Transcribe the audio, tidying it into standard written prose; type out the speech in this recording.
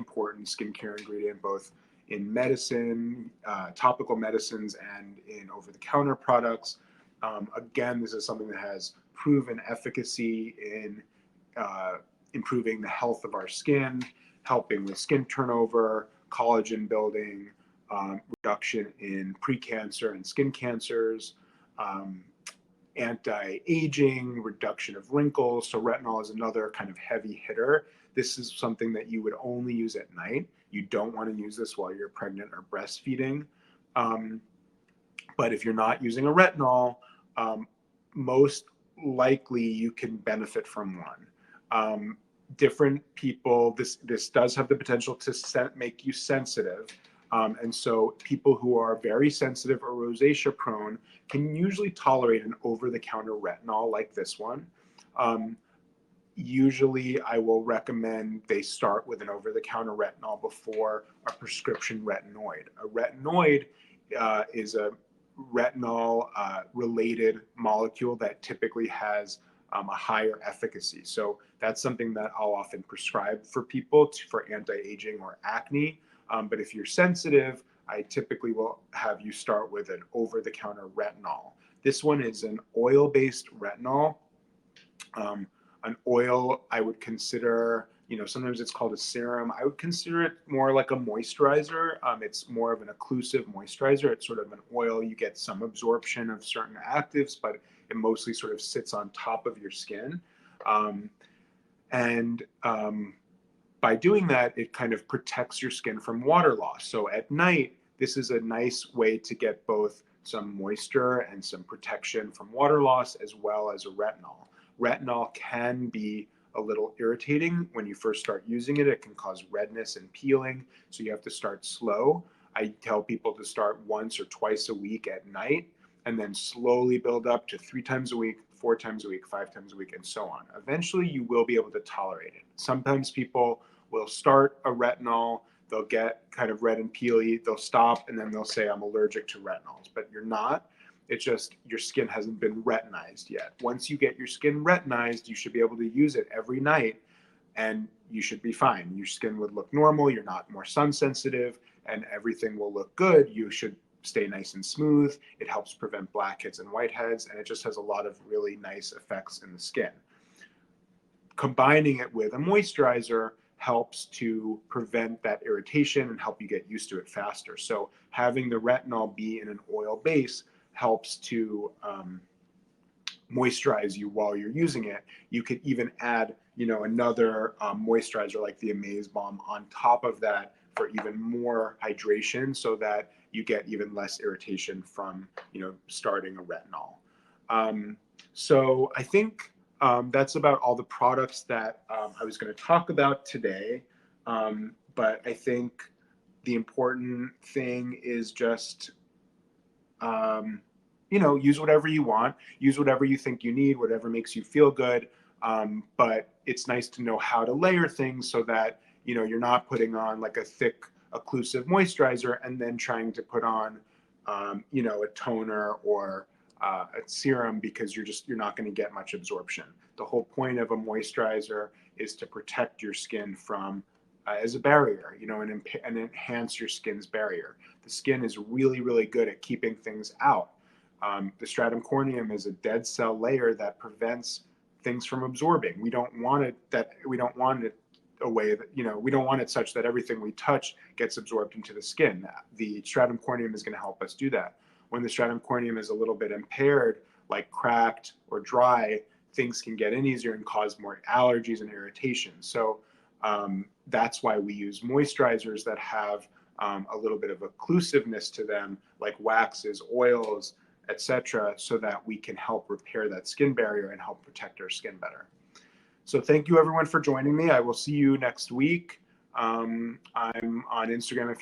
important skincare ingredient, both in medicine, topical medicines, and in over-the-counter products. Again, this is something that has proven efficacy in improving the health of our skin, helping with skin turnover, collagen building, reduction in precancer and skin cancers, anti-aging, reduction of wrinkles. So retinol is another kind of heavy hitter. This is something that you would only use at night. You don't want to use this while you're pregnant or breastfeeding. But if you're not using a retinol, most likely you can benefit from one. Different people, this does have the potential to make you sensitive. And so people who are very sensitive or rosacea prone can usually tolerate an over-the-counter retinol like this one. Usually I will recommend they start with an over-the-counter retinol before a prescription retinoid. A retinoid is a retinol related molecule that typically has a higher efficacy. So that's something that I'll often prescribe for people for anti-aging or acne. But if you're sensitive, I typically will have you start with an over-the-counter retinol. This one is an oil-based retinol. An oil I would consider, sometimes it's called a serum. I would consider it more like a moisturizer. It's more of an occlusive moisturizer. It's sort of an oil. You get some absorption of certain actives, but it mostly sort of sits on top of your skin. By doing that, it kind of protects your skin from water loss. So at night, this is a nice way to get both some moisture and some protection from water loss, as well as a retinol. Retinol can be a little irritating when you first start using it. It can cause redness and peeling, so you have to start slow. I tell people to start once or twice a week at night, and then slowly build up to 3 times a week, 4 times a week, 5 times a week, and so on. Eventually, you will be able to tolerate it. Sometimes people will start a retinol, they'll get kind of red and peely, they'll stop, and then they'll say, I'm allergic to retinols, but you're not. It's just your skin hasn't been retinized yet. Once you get your skin retinized, you should be able to use it every night, and you should be fine. Your skin would look normal, you're not more sun sensitive, and everything will look good. You should stay nice and smooth. It helps prevent blackheads and whiteheads, and it just has a lot of really nice effects in the skin. Combining it with a moisturizer helps to prevent that irritation and help you get used to it faster. So having the retinol be in an oil base helps to moisturize you while you're using it. You could even add, another moisturizer like the Amaze Balm on top of that for even more hydration, so that you get even less irritation from, starting a retinol. So I think that's about all the products that I was going to talk about today. But I think the important thing is just, use whatever you want, use whatever you think you need, whatever makes you feel good. But it's nice to know how to layer things so that, you're not putting on like a thick occlusive moisturizer and then trying to put on, a toner or a serum, because you're not going to get much absorption. The whole point of a moisturizer is to protect your skin from as a barrier, and enhance your skin's barrier. The skin is really, really good at keeping things out. The stratum corneum is a dead cell layer that prevents things from absorbing. We don't want it a way that, we don't want it such that everything we touch gets absorbed into the skin. The stratum corneum is going to help us do that. When the stratum corneum is a little bit impaired, like cracked or dry, things can get in easier and cause more allergies and irritation. So that's why we use moisturizers that have a little bit of occlusiveness to them, like waxes, oils, etc., so that we can help repair that skin barrier and help protect our skin better. So thank you everyone for joining me. I will see you next week. I'm on Instagram if